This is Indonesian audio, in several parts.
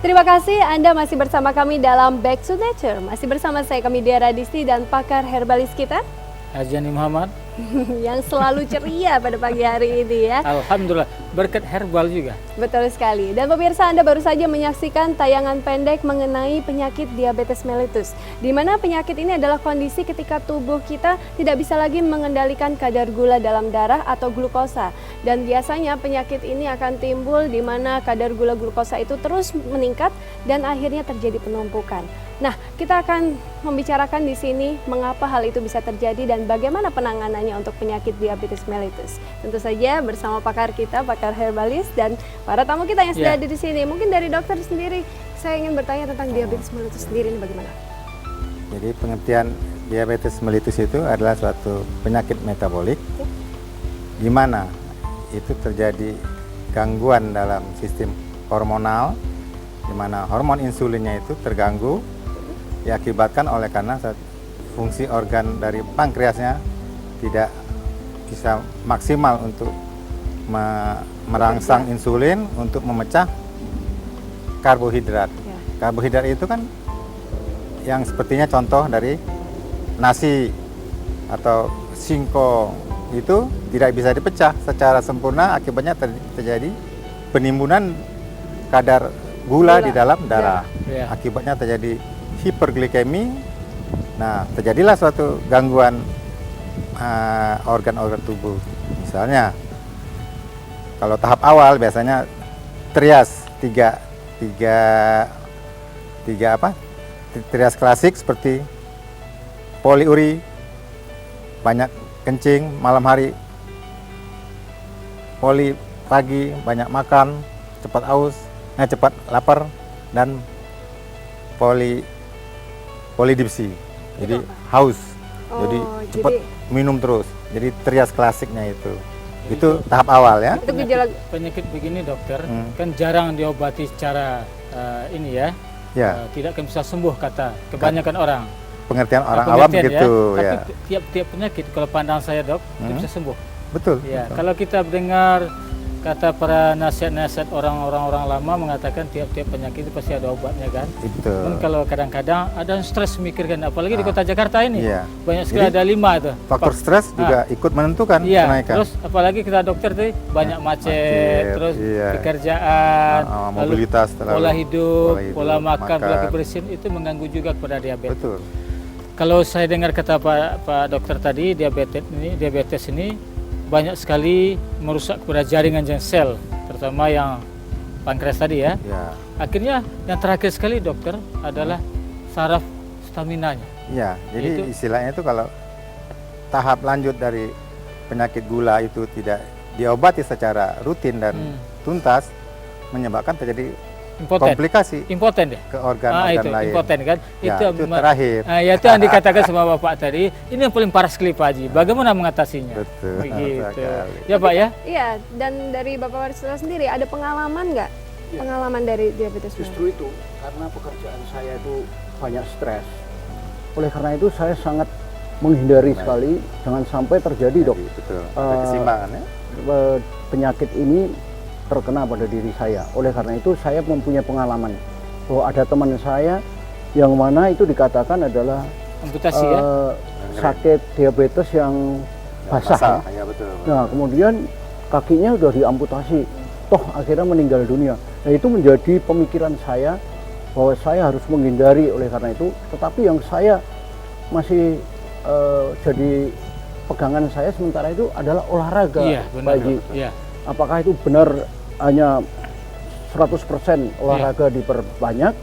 Terima kasih Anda masih bersama kami dalam Back to Nature. Masih bersama saya Kamidia Radisti dan pakar herbalis kita Hajiani Muhammad yang selalu ceria pada pagi hari ini ya. Alhamdulillah, berkat herbal juga. Betul sekali. Dan pemirsa, Anda baru saja menyaksikan tayangan pendek mengenai penyakit diabetes mellitus, di mana penyakit ini adalah kondisi ketika tubuh kita tidak bisa lagi mengendalikan kadar gula dalam darah atau glukosa. Dan biasanya penyakit ini akan timbul di mana kadar gula glukosa itu terus meningkat dan akhirnya terjadi penumpukan. Nah, kita akan membicarakan di sini mengapa hal itu bisa terjadi dan bagaimana penanganannya untuk penyakit diabetes mellitus. Tentu saja bersama pakar kita, pakar herbalis dan para tamu kita yang sudah ada di sini. Mungkin dari dokter sendiri, saya ingin bertanya tentang diabetes mellitus sendiri ini bagaimana? Jadi pengertian diabetes mellitus itu adalah suatu penyakit metabolik di mana itu terjadi gangguan dalam sistem hormonal, di mana hormon insulinnya itu terganggu, diakibatkan oleh karena fungsi organ dari pankreasnya tidak bisa maksimal untuk merangsang insulin untuk memecah karbohidrat. Karbohidrat itu kan yang sepertinya contoh dari nasi atau singkong itu tidak bisa dipecah secara sempurna, akibatnya terjadi penimbunan kadar gula di dalam darah. Akibatnya terjadi hiperglikemi. Nah, terjadilah suatu gangguan organ-organ tubuh. Misalnya, kalau tahap awal biasanya trias trias klasik seperti poliuri, banyak kencing malam hari, poli pagi, banyak makan, cepat aus, cepat lapar, dan polidipsi, jadi haus, jadi cepat minum terus, jadi trias klasiknya itu tahap awal ya. Penyakit begini dokter kan jarang diobati secara ini ya, tidak akan bisa sembuh kata kebanyakan orang. Pengertian orang awam begitu ya. Tapi tiap-tiap penyakit kalau pandang saya dok, dia bisa sembuh. Betul. Ya, kalau kita dengar kata para nasihat-nasihat orang-orang lama mengatakan tiap-tiap penyakit itu pasti ada obatnya kan. Betul. Kalau kadang-kadang ada stres mikirkan, apalagi di kota Jakarta ini banyak sekali. Jadi, ada 5 itu. Faktor stres juga ikut menentukan kenaikan. Terus apalagi kita dokter tuh banyak macet, terus pekerjaan, mobilitas, pola hidup, pola makan, pola kebersihan itu mengganggu juga kepada diabetes. Betul. Kalau saya dengar kata Pak dokter tadi, diabetes ini banyak sekali merusak kepada jaringan sel, terutama yang pankreas tadi ya. Akhirnya yang terakhir sekali dokter adalah saraf staminanya. Ya, jadi istilahnya itu kalau tahap lanjut dari penyakit gula itu tidak diobati secara rutin dan tuntas, menyebabkan terjadi komplikasi impoten ya ke organ-organ lain. Impoten kan? Ya, itu terakhir. Ya, itu yang dikatakan sama Bapak tadi. Ini yang paling parah sekali Pak Haji. Bagaimana mengatasinya? Betul. Begitu. Ya Pak ya? Iya, dan dari Bapak Warisula sendiri ada pengalaman nggak? Pengalaman dari diabetes? Justru itu, karena pekerjaan saya itu banyak stres. Oleh karena itu saya sangat menghindari sekali jangan sampai terjadi dok. Betul. Keseimbangan ya. Penyakit ini terkena pada diri saya. Oleh karena itu saya mempunyai pengalaman bahwa ada teman saya yang mana itu dikatakan adalah amputasi sakit diabetes yang basah. Ya, betul. Nah, kemudian kakinya sudah diamputasi, toh akhirnya meninggal dunia. Nah, itu menjadi pemikiran saya bahwa saya harus menghindari. Oleh karena itu, tetapi yang saya masih jadi pegangan saya sementara itu adalah olahraga. Apakah itu benar hanya 100% olahraga diperbanyak?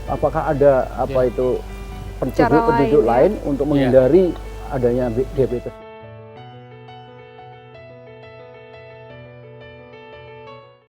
Apakah ada itu penduduk lain untuk menghindari adanya diabetes?